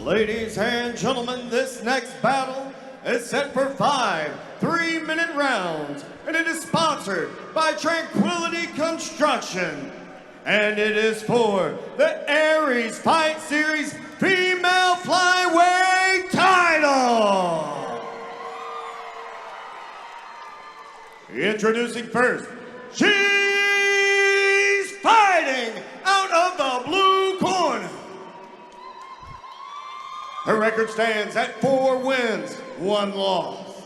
Ladies and gentlemen, this next battle is set for 5 3-minute rounds, and it is sponsored by Tranquility Construction. And it is for the Aries Fight Series Female Flyweight title. Introducing first, she's fighting out of the blue corner. Her record stands at 4 wins, 1 loss.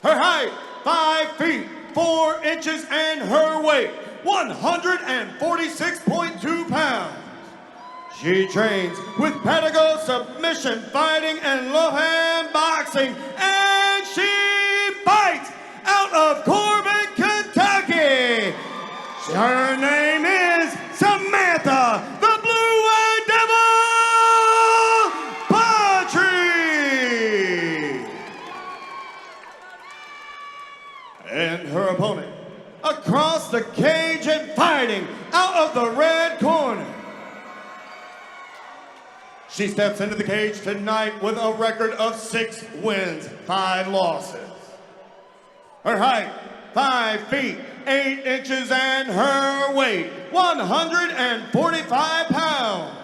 Her height, 5 feet, 4 inches, and her weight, 146.2 pounds. She trains with Pedigo submission fighting and low hand boxing, and she fights out of Corbin, Kentucky. Her name is Samantha, the Blue-Eyed Devil Buttery. And her opponent, across the cage and fighting out of the red corner. She steps into the cage tonight with a record of 6 wins, 5 losses. Her height, 5 feet, 8 inches, and her weight, 145 pounds.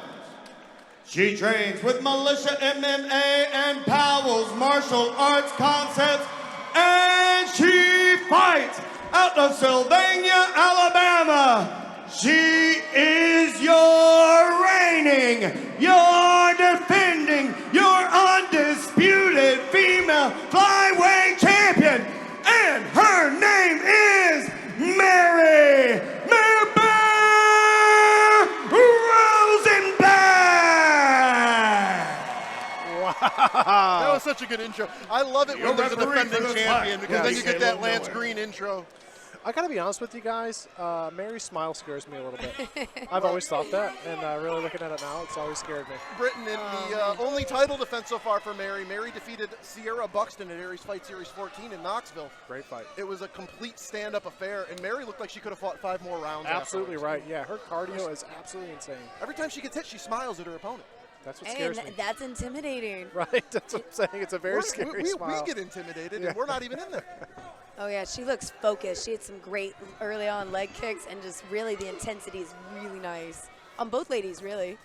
She trains with Militia MMA and Powell's Martial Arts Concepts, and she fights out of Sylvania, Alabama. She is your reigning, your defending, your undisputed female flyweight champion. And her name is Mary Rosenbeck. Wow. That was such a good intro. I love it when there's a defending champion because then you get that Lance Green intro. I gotta be honest with you guys, Mary's smile scares me a little bit. I've always thought that, and really looking at it now, it's always scared me. Britain in the only title defense so far for Mary. Mary defeated Sierra Buxton at Aries Fight Series 14 in Knoxville. Great fight. It was a complete stand-up affair, and Mary looked like she could have fought 5 more rounds. Absolutely right, yeah. Her cardio is absolutely insane. Every time she gets hit, she smiles at her opponent. That's what scares me. That's intimidating. Right, that's what I'm saying. It's a very scary smile. We get intimidated, and we're not even in there. Oh, yeah, she looks focused. She had some great early on leg kicks, and just really the intensity is really nice. On both ladies, really.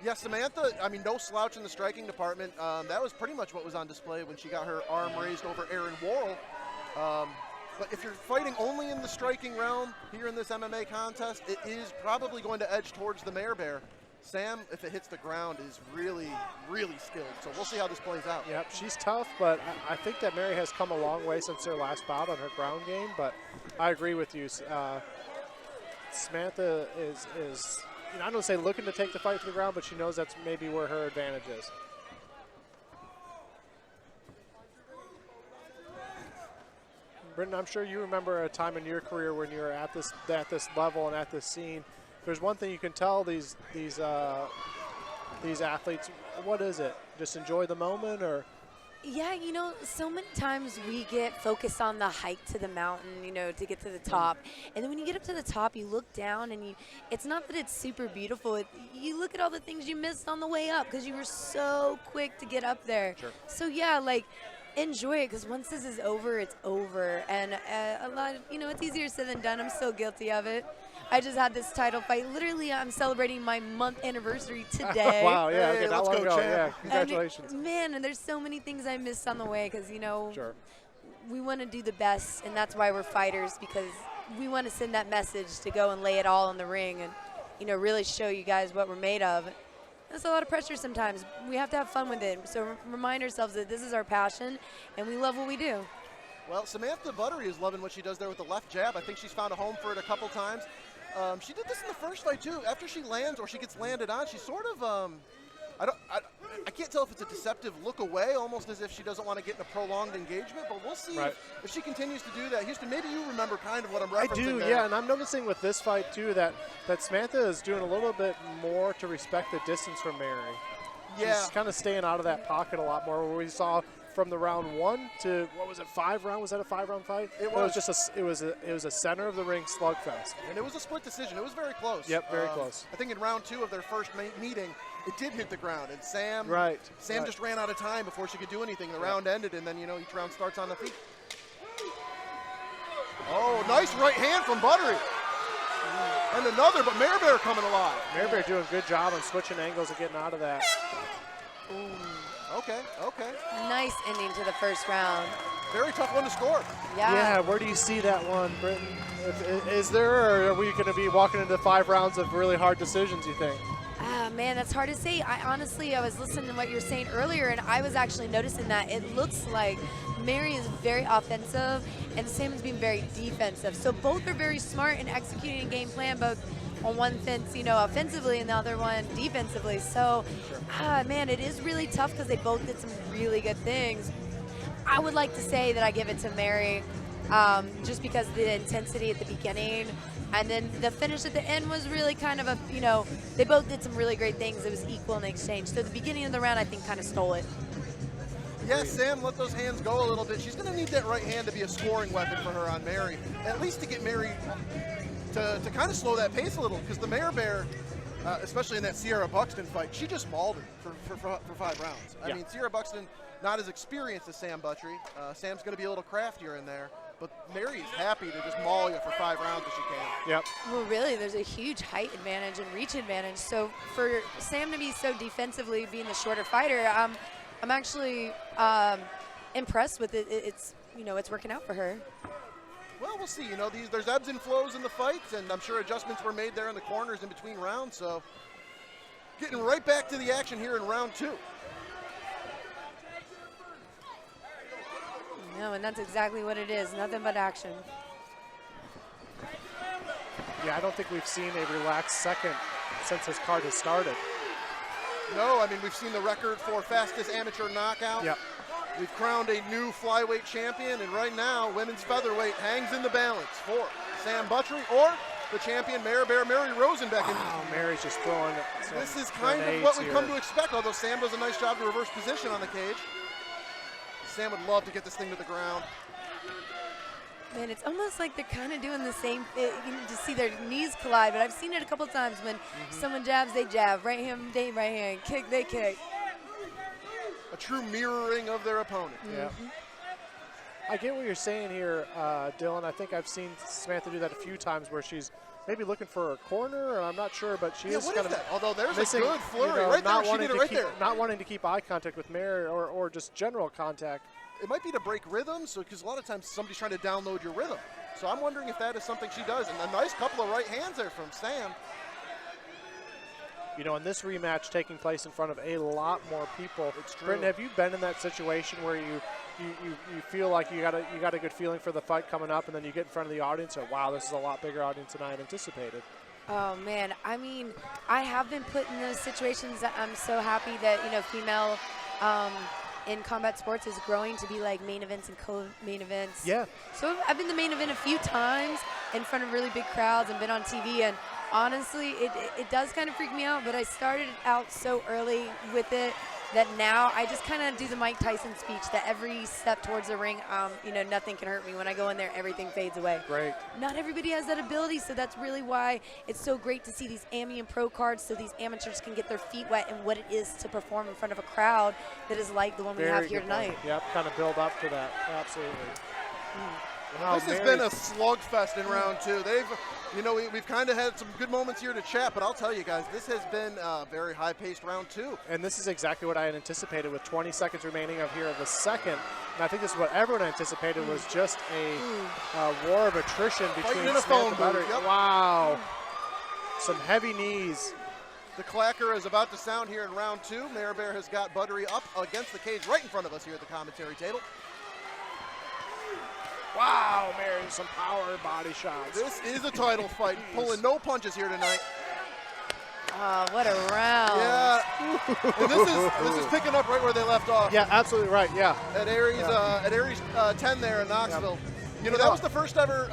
Yeah, Samantha, I mean, no slouch in the striking department. That was pretty much what was on display when she got her arm raised over Aaron Worrell. But if you're fighting only in the striking realm here in this MMA contest, it is probably going to edge towards the Mare Bear. Sam, if it hits the ground, is really, really skilled. So we'll see how this plays out. Yep, she's tough, but I think that Mary has come a long way since their last bout on her ground game. But I agree with you. Samantha is you know, I don't say looking to take the fight to the ground, but she knows that's maybe where her advantage is. Britton, I'm sure you remember a time in your career when you were at this level and at this scene. There's one thing you can tell these athletes. What is it? Just enjoy the moment, or? Yeah, you know, so many times we get focused on the hike to the mountain, you know, to get to the top. And then when you get up to the top, you look down, and it's not that it's super beautiful. You look at all the things you missed on the way up because you were so quick to get up there. Sure. So, yeah, like, enjoy it, because once this is over, it's over. And a lot of, you know, it's easier said than done. I'm still guilty of it. I just had this title fight. Literally, I'm celebrating my month anniversary today. Wow, yeah, hey, okay, let's go, champ. Yeah, congratulations. And, man, and there's so many things I missed on the way because, you know, sure, we want to do the best, and that's why we're fighters, because we want to send that message to go and lay it all in the ring and, you know, really show you guys what we're made of. That's a lot of pressure sometimes. We have to have fun with it. So remind ourselves that this is our passion, and we love what we do. Well, Samantha Buttery is loving what she does there with the left jab. I think she's found a home for it a couple times. She did this in the first fight, too. After she lands or she gets landed on, she sort of, I can't tell if it's a deceptive look away, almost as if she doesn't want to get in a prolonged engagement, but we'll see if she continues to do that. Houston, maybe you remember kind of what I'm referencing. I do, there. yeah, and I'm noticing with this fight, too, that Samantha is doing a little bit more to respect the distance from Mary. Yeah. She's kind of staying out of that pocket a lot more, where we saw from the round 1 to, what was it, 5 round? Was that a 5-round fight? It was. It was just it was a center of the ring slugfest. And it was a split decision. It was very close. Yep, very close. I think in round 2 of their first meeting, it did hit the ground, and Sam just ran out of time before she could do anything. The round ended, and then, you know, each round starts on the feet. Oh, nice right hand from Buttery. And another, but Mare Bear coming alive. Mare Bear doing a good job on switching angles and getting out of that. Ooh. Okay. Nice ending to the first round. Very tough one to score. Yeah, where do you see that one, Britton? Is there, or are we going to be walking into 5 rounds of really hard decisions, you think? Man, that's hard to say. I was listening to what you were saying earlier, and I was actually noticing that it looks like Mary is very offensive, and Sam is being very defensive. So both are very smart in executing a game plan, both on one fence, you know, offensively, and the other one defensively. So, man, it is really tough because they both did some really good things. I would like to say that I give it to Mary, just because of the intensity at the beginning. And then the finish at the end was really kind of a, you know, they both did some really great things. It was equal in the exchange. So the beginning of the round, I think, kind of stole it. Yes, Sam let those hands go a little bit. She's going to need that right hand to be a scoring weapon for her on Mary, at least to get Mary to kind of slow that pace a little, because the Mare Bear, especially in that Sierra Buxton fight, she just mauled her for 5 rounds. I mean, Sierra Buxton, not as experienced as Sam Buttery. Sam's going to be a little craftier in there. But Mary is happy to just maul you for 5 rounds if she can. Yep. Well, really, there's a huge height advantage and reach advantage. So for Sam to be so defensively being the shorter fighter, I'm actually impressed with it. It's, you know, it's working out for her. Well, we'll see. You know, there's ebbs and flows in the fights, and I'm sure adjustments were made there in the corners in between rounds. So getting right back to the action here in round 2. No, and that's exactly what it is. Nothing but action. Yeah, I don't think we've seen a relaxed second since this card has started. No, I mean, we've seen the record for fastest amateur knockout. Yep. We've crowned a new flyweight champion, and right now, women's featherweight hangs in the balance for Sam Buttery or the champion, Mare Bear Mary Rosenbeck. Wow, Mary's just throwing it. This is kind of what we've come to expect, although Sam does a nice job to reverse position on the cage. Sam would love to get this thing to the ground. Man, it's almost like they're kind of doing the same thing. You know, to see their knees collide, but I've seen it a couple times when someone jabs, they jab. Right hand, they right hand. Kick, they kick. A true mirroring of their opponent. Yeah. I get what you're saying here, Dylan. I think I've seen Samantha do that a few times where she's maybe looking for a corner, or I'm not sure, but she is kind of although there's missing, a good flurry, you know, right there. She did it right there. Not wanting to keep eye contact with Mary or just general contact. It might be to break rhythm, so because a lot of times somebody's trying to download your rhythm. So I'm wondering if that is something she does. And a nice couple of right hands there from Sam. You know, in this rematch taking place in front of a lot more people. It's true. Britton, have you been in that situation where you feel like you got a good feeling for the fight coming up, and then you get in front of the audience and, wow, this is a lot bigger audience than I had anticipated? Oh, man. I mean, I have been put in those situations that I'm so happy that, you know, female in combat sports is growing to be like main events and co-main events. Yeah. So I've been the main event a few times in front of really big crowds and been on TV, and honestly, it does kind of freak me out, but I started out so early with it that now I just kind of do the Mike Tyson speech that every step towards the ring, you know, nothing can hurt me. When I go in there, everything fades away. Great. Not everybody has that ability, so that's really why it's so great to see these AMI and pro cards so these amateurs can get their feet wet in what it is to perform in front of a crowd that is like the one we have here tonight. Yep, kind of build up to that. Absolutely. Wow, This has been a slugfest in round 2. You know, we've kind of had some good moments here to chat, but I'll tell you guys, this has been a very high-paced round 2. And this is exactly what I had anticipated with 20 seconds remaining of here of the second. And I think this is what everyone anticipated was just a war of attrition between Samantha Buttery. Yep. Wow. Some heavy knees. The clacker is about to sound here in round 2. Mare Bear has got Buttery up against the cage right in front of us here at the commentary table. Wow, Mary, some power body shots. This is a title fight. Pulling no punches here tonight. Oh, what a round. Yeah. And this is picking up right where they left off. Yeah, absolutely right, yeah. At Aries 10 there in Knoxville. You know, that was the first ever,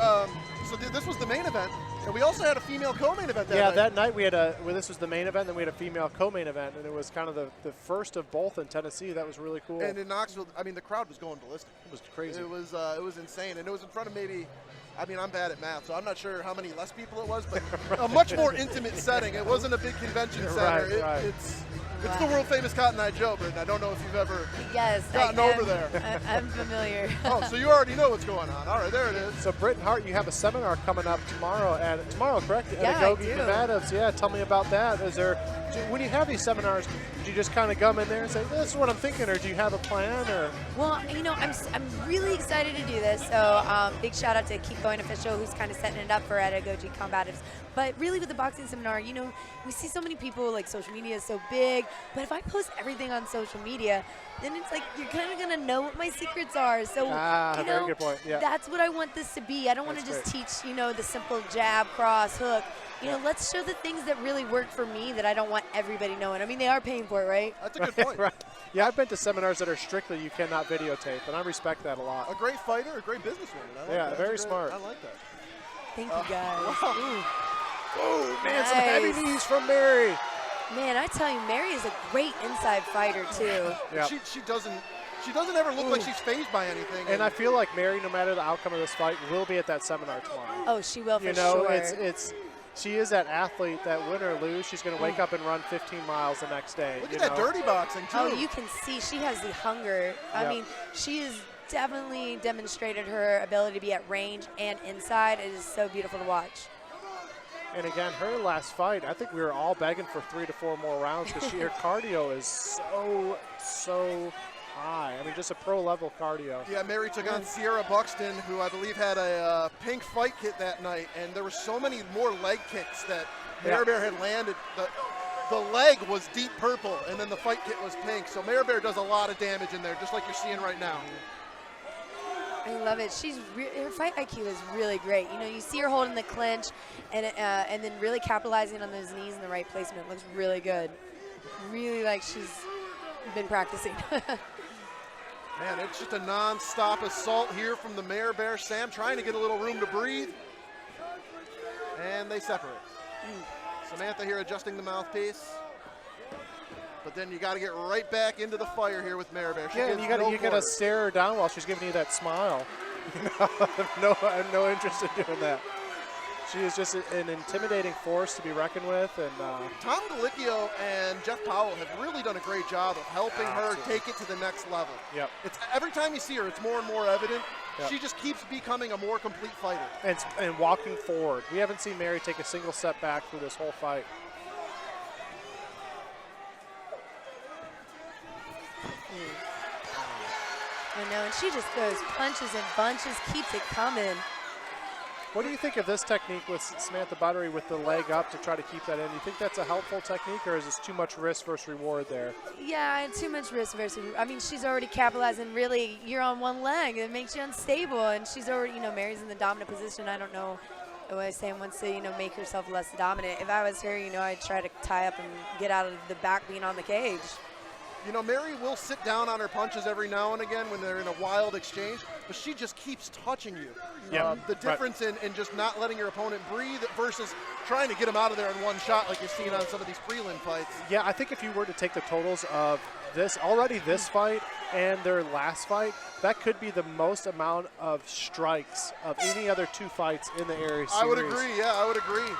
so this was the main event. And we also had a female co-main event that night. That night we had this was the main event, then we had a female co-main event, and it was kind of the first of both in Tennessee. That was really cool. And in Knoxville, I mean, the crowd was going ballistic. It was crazy. It was insane, and it was in front of maybe, I mean, I'm bad at math, so I'm not sure how many less people it was, but a much more intimate setting. It wasn't a big convention center. Right. It's the world famous Cotton Eye Joe, Britton. I don't know if you've ever Yes, gotten over there. I'm familiar. Oh, so you already know what's going on. All right, there it is. So Britton Hart, you have a seminar coming up tomorrow, correct? Yeah, at I Agoge do. Nevada. Yeah, tell me about that. When you have these seminars, do you just kind of come in there and say, this is what I'm thinking, or do you have a plan? Or Well, I'm really excited to do this. So big shout out to Keep Going Official, who's kind of setting it up for at Agoge Combatives. But really with the boxing seminar, we see so many people, like social media is so big, but if I post everything on social media, then it's like you're kind of going to know what my secrets are. So, very good point. Yeah. That's what I want this to be. I don't want to just teach, the simple jab, cross, hook. Let's show the things that really work for me that I don't want everybody knowing. I mean, they are paying for it, right? That's a good point. Right. Yeah, I've been to seminars that are strictly you cannot videotape, and I respect that a lot. A great fighter, a great businesswoman. I like that. Very smart. I like that. Thank you, guys. Wow. Oh, man, some Nice. heavy knees from Mary. Man, I tell you, Mary is a great inside fighter, too. Yeah. She doesn't ever look like she's fazed by anything. And I feel like Mary, no matter the outcome of this fight, will be at that seminar tomorrow. Oh, she will for sure. She is that athlete that win or lose, she's going to wake up and run 15 miles the next day. Look at that dirty boxing, too. Oh, you can see she has the hunger. I mean, she has definitely demonstrated her ability to be at range and inside. It is so beautiful to watch. And again, her last fight, I think we were all begging for 3 to 4 more rounds because her cardio is so high. I mean, just a pro-level cardio. Yeah, Mary took on Sierra Buxton, who I believe had a pink fight kit that night, and there were so many more leg kicks that Mary Bear had landed. The leg was deep purple, and then the fight kit was pink. So Mary Bear does a lot of damage in there, just like you're seeing right now. I love it. Her fight IQ is really great. You see her holding the clinch and then really capitalizing on those knees in the right placement. Looks really good. Really like she's been practicing. Man, it's just a non-stop assault here from the Mare Bear. Sam trying to get a little room to breathe. And they separate. Samantha here adjusting the mouthpiece. But then you got to get right back into the fire here with Mare Bear. Yeah, you got to stare her down while she's giving you that smile. I have no interest in doing that. She is just an intimidating force to be reckoned with. And Tom Galicchio and Jeff Powell have really done a great job of helping her take it to the next level. Yep. It's every time you see her, it's more and more evident. Yep. She just keeps becoming a more complete fighter. And walking forward. We haven't seen Mary take a single step back through this whole fight. I know, and she just throws punches and bunches, keeps it coming. What do you think of this technique with Samantha Buttery with the leg up to try to keep that in? Do you think that's a helpful technique, or is this too much risk versus reward there? Yeah, too much risk versus. I mean, she's already capitalizing. Really, you're on one leg. It makes you unstable, and she's already, Mary's in the dominant position. I don't know. Sam wants to, make herself less dominant. If I was her, I'd try to tie up and get out of the back being on the cage. Mary will sit down on her punches every now and again when they're in a wild exchange, but she just keeps touching you. Yeah, the difference in just not letting your opponent breathe versus trying to get him out of there in one shot like you've seen on some of these prelim fights. Yeah, I think if you were to take the totals of this fight and their last fight, that could be the most amount of strikes of any other two fights in the Aries series. I would agree, I would agree.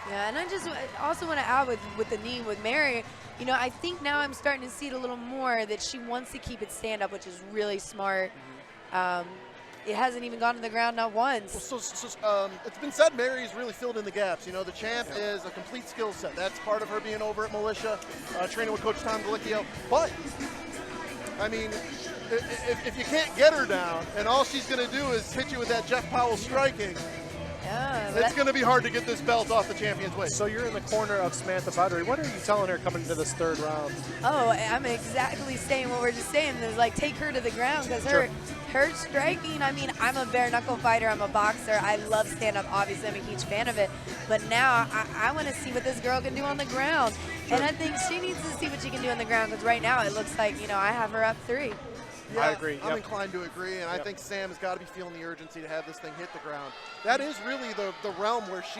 Yeah, and I just also want to add with the knee with Mary, I think now I'm starting to see it a little more that she wants to keep it stand up, which is really smart. It hasn't even gone to the ground not once. Well, so it's been said Mary's really filled in the gaps. The champ is a complete skill set. That's part of her being over at Militia, training with Coach Tom Galicchio. But, I mean, if you can't get her down and all she's going to do is hit you with that Jeff Powell striking, it's going to be hard to get this belt off the champion's waist. So you're in the corner of Samantha Buttery. What are you telling her coming into this third round? Oh, I'm exactly saying what we're just saying. Is like take her to the ground because her striking. I mean, I'm a bare knuckle fighter. I'm a boxer. I love stand up. Obviously, I'm a huge fan of it. But now I want to see what this girl can do on the ground, and I think she needs to see what she can do on the ground because right now it looks like I have her up 3. Yeah, I agree. I'm inclined to agree, and I think Sam has got to be feeling the urgency to have this thing hit the ground. That is really the realm where she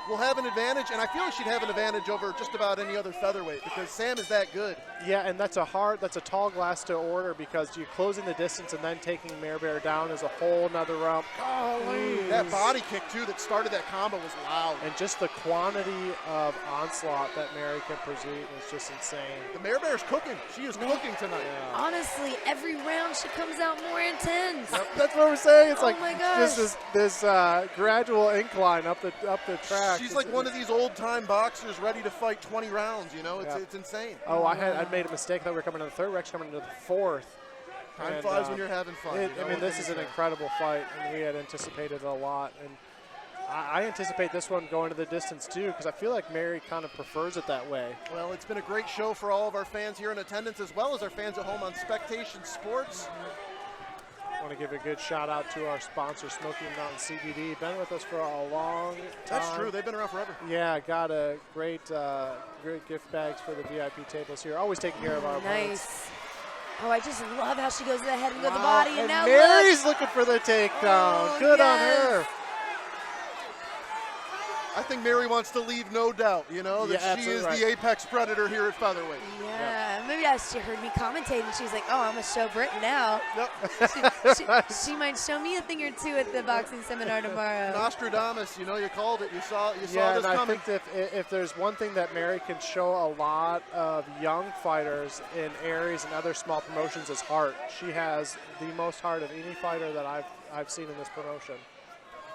will have an advantage, and I feel like she'd have an advantage over just about any other featherweight because Sam is that good. Yeah, and that's a tall glass to order because you closing the distance and then taking Mare Bear down is a whole nother realm. Golly. That body kick, too, that started that combo was loud. And just the quantity of onslaught that Mary can present is just insane. The Mare Bear's cooking. She is cooking tonight. Yeah. Honestly, every round she comes out more intense. That's what we're saying. It's Oh like my gosh. just this gradual incline up the track. She's like one of these old-time boxers ready to fight 20 rounds, you know? Yeah. It's insane. Oh, I made a mistake. I thought we were coming to the third. We're actually coming to the fourth. Time flies when you're having fun. I mean, this is an incredible fight, and we had anticipated a lot. And I anticipate this one going to the distance, too, because I feel like Mary kind of prefers it that way. Well, it's been a great show for all of our fans here in attendance, as well as our fans at home on Spectation Sports. I want to give a good shout out to our sponsor, Smoky Mountain CBD. Been with us for a long time. That's true. They've been around forever. Yeah, got a great gift bags for the VIP tables here. Always taking care of our opponents. Nice. Oh, I just love how she goes to the head and go to the body. And now Mary's look. looking for the takedown. Oh, Good on yes. her. I think Mary wants to leave no doubt, you know, that Yeah, she is absolutely the apex predator here at featherweight. Yeah, maybe she heard me commentate and she was like, oh, I'm going to show Britain now. Yep. She might show me a thing or two at the boxing seminar tomorrow. Nostradamus, you know, you called it. You saw Yeah, this and I coming. think that if there's one thing that Mary can show a lot of young fighters in Aries and other small promotions is heart. She has the most heart of any fighter that I've seen in this promotion.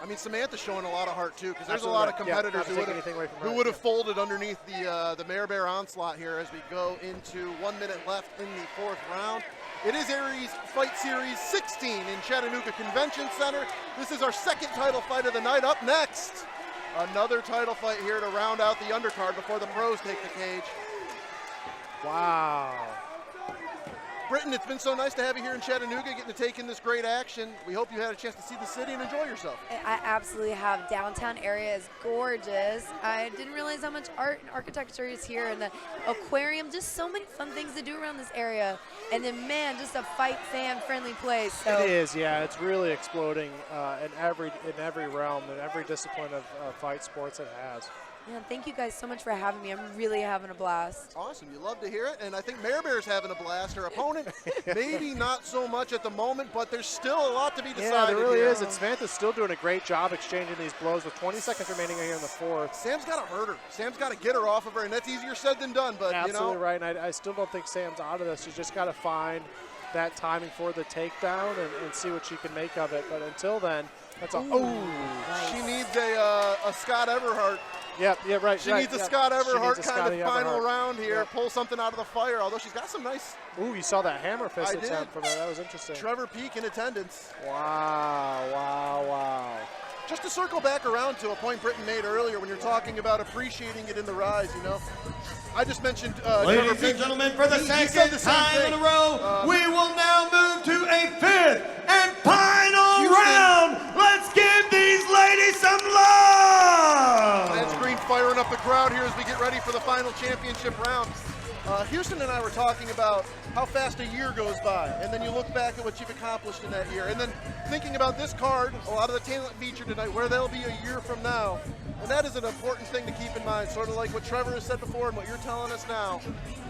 I mean, Samantha's showing a lot of heart, too, because there's Absolutely a lot of right. Yeah, competitors not to take anything away from her. who would have folded underneath the Mare Bear onslaught here as we go into 1 minute left in the fourth round. It is Aries Fight Series 16 in Chattanooga Convention Center. This is our second title fight of the night. Up next, another title fight here to round out the undercard before the pros take the cage. Wow. Britton, it's been so nice to have you here in Chattanooga, getting to take in this great action. We hope you had a chance to see the city and enjoy yourself. I absolutely have. Downtown area is gorgeous. I didn't realize how much art and architecture is here, and the aquarium, just so many fun things to do around this area. And then, man, just a fight fan-friendly place. So. It is, yeah. It's really exploding in every realm, in every discipline of fight sports it has. Man, thank you guys so much for having me. I'm really having a blast. Awesome. You love to hear it. And I think Mare Bear's having a blast. Her opponent, maybe not so much at the moment, but there's still a lot to be decided. Yeah, there really here. is. And Samantha's still doing a great job exchanging these blows with 20 seconds remaining here in the fourth. Sam's got to hurt her. Sam's got to get her off of her, and that's easier said than done. But, Absolutely you know. right. And I still don't think Sam's out of this. She's just got to find that timing for the takedown and see what she can make of it. But until then, that's a Nice. She needs a Scott Everhart. Yeah, right. She needs a Scott Everhart kind Scotty of final Everhart. round here. Yep. Pull something out of the fire, although she's got some nice. Ooh, you saw that hammer fist I did. attempt from her. That was interesting. Trevor Peak in attendance. Wow. Just to circle back around to a point Britton made earlier when you're talking about appreciating it in the rise, you know. I just mentioned Trevor Ladies Peak. and gentlemen, for the He said second the same time thing. in a row, we will now move to a fifth and final Houston. round. Let's give these ladies some love. That's Green firing up the crowd here as we get ready for the final championship round. Houston and I were talking about how fast a year goes by, and then you look back at what you've accomplished in that year, and then thinking about this card, a lot of the talent featured tonight, where they'll be a year from now. And that is an important thing to keep in mind, sort of like what Trevor has said before and what you're telling us now.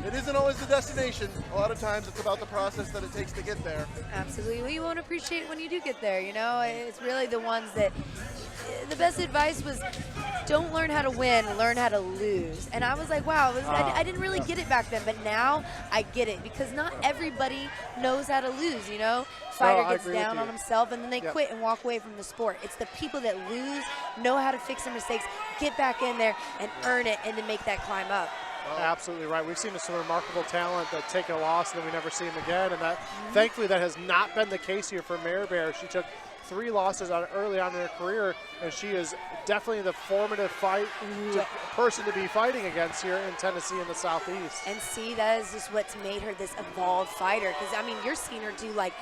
It isn't always the destination. A lot of times it's about the process that it takes to get there. Absolutely. Well, you won't appreciate it when you do get there, you know? It's really the ones that, the best advice was don't learn how to win, learn how to lose. And I was like, wow, I didn't really get it back then, but now I get it because not everybody knows how to lose, you know? Fighter gets down on himself and then they quit and walk away from the sport. It's the people that lose, know how to fix their mistakes, get back in there and earn it and then make that climb up. Absolutely right. We've seen some remarkable talent that take a loss and then we never see them again. And that, thankfully, that has not been the case here for Mare Bear. She took 3 losses early on in her career, and she is definitely the formative person to be fighting against here in Tennessee in the Southeast. And see, that is just what's made her this evolved fighter. Because, I mean, you're seeing her do, like,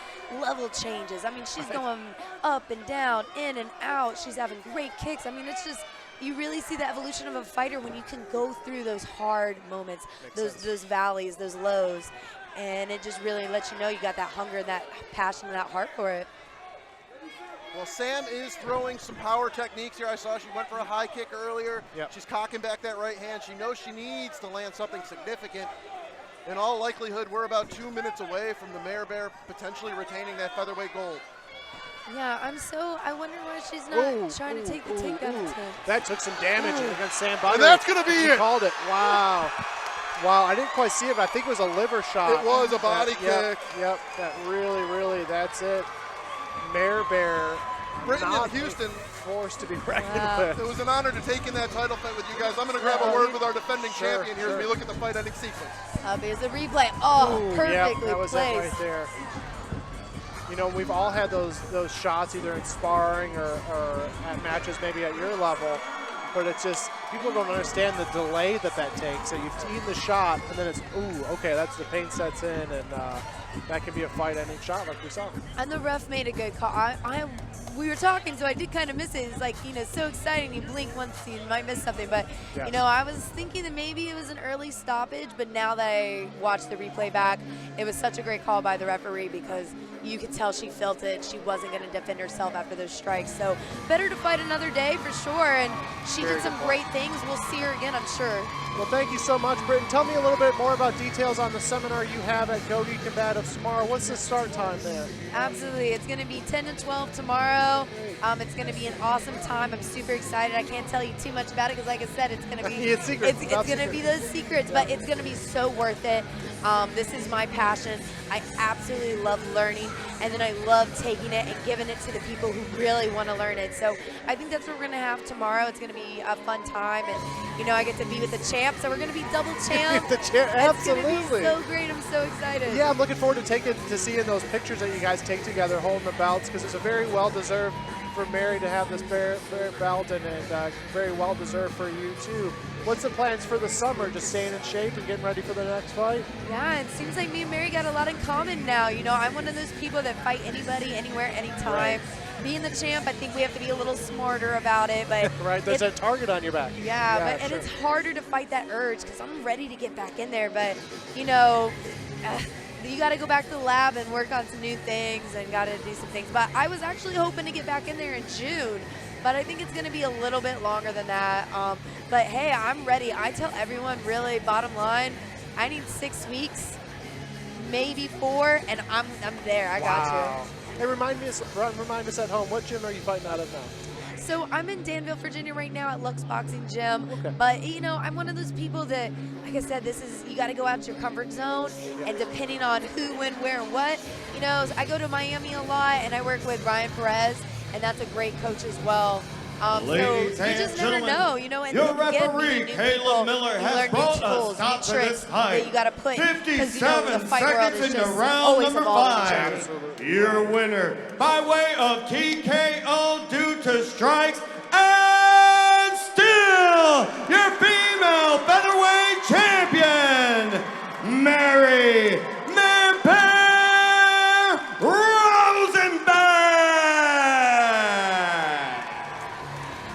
level changes. I mean, she's going up and down, in and out. She's having great kicks. I mean, it's just, you really see the evolution of a fighter when you can go through those hard moments, those valleys, those lows. And it just really lets you know you got that hunger, that passion, that heart for it. Well, Sam is throwing some power techniques here. I saw she went for a high kick earlier. Yep. She's cocking back that right hand. She knows she needs to land something significant. In all likelihood, we're about 2 minutes away from the Mare Bear potentially retaining that featherweight gold. Yeah, I wonder why she's not trying to take the takedown attempt. That took some damage against Sam Buttery. And that's going to be She it. called it. Wow. Wow, I didn't quite see it, but I think it was a liver shot. It was a body kick. Yep, that really, that's it. Mare Bear. Brittany not and Houston. Forced to be reckoned It with. was an honor to take in that title fight with you guys. I'm going to grab a word with our defending champion here as we look at the fight ending sequence. Here's the replay. Oh, Ooh, perfectly that was placed. it right there. You know, we've all had those shots either in sparring or at matches maybe at your level, but it's just, people don't understand the delay that takes. So you've seen the shot, and then it's, ooh, okay, that's the pain sets in, and that can be a fight-ending shot like we saw. And the ref made a good call. We were talking, so I did kind of miss it. It's like, so exciting. You blink once, you might miss something. But, Yes. I was thinking that maybe it was an early stoppage, but now that I watched the replay back, it was such a great call by the referee because you could tell she felt it. She wasn't going to defend herself after those strikes. So better to fight another day for sure. And she did some great things. We'll see her again, I'm sure. Well, thank you so much, Britton. Tell me a little bit more about details on the seminar you have at Go-Gi Combatives tomorrow. What's the start time there? Absolutely. It's going to be 10 to 12 tomorrow. It's going to be an awesome time. I'm super excited. I can't tell you too much about it because, like I said, it's going to be It's secrets. It's going to be those secrets, but it's going to be so worth it. This is my passion. I absolutely love learning, and then I love taking it and giving it to the people who really want to learn it. So I think that's what we're going to have tomorrow. It's going to be a fun time, and I get to be with the champ, so we're going to be double champ. Absolutely. It's going to be so great. I'm so excited. Yeah, I'm looking forward to seeing those pictures that you guys take together holding the belts, because it's a very well-deserved for Mary to have this bear belt, and very well-deserved for you, too. What's the plans for the summer? Just staying in shape and getting ready for the next fight? Yeah, it seems like me and Mary got a lot in common now. I'm one of those people that fight anybody, anywhere, anytime. Right. Being the champ, I think we have to be a little smarter about it. But right, there's a target on your back. Yeah, and it's harder to fight that urge because I'm ready to get back in there. But, you got to go back to the lab and work on some new things and got to do some things. But I was actually hoping to get back in there in June. But I think it's going to be a little bit longer than that. But, hey, I'm ready. I tell everyone, really, bottom line, I need 6 weeks, maybe 4, and I'm there. I got you. Hey, remind us at home, what gym are you fighting out of now? So I'm in Danville, Virginia right now at Lux Boxing Gym. Okay. But, I'm one of those people that, like I said, you got to go out your comfort zone. And depending on who, when, where, and what, I go to Miami a lot, and I work with Ryan Perez, and that's a great coach as well. Ladies so you and just never gentlemen, know, and your again, referee, meeting new Caleb people, Miller, you has learn new brought a tools, stop new to tricks this fight. that you got to put. 57 the fight world seconds is into just round always number evolving. 5. Your winner by way of TKO due to strikes, and still your female featherweight champion, Mary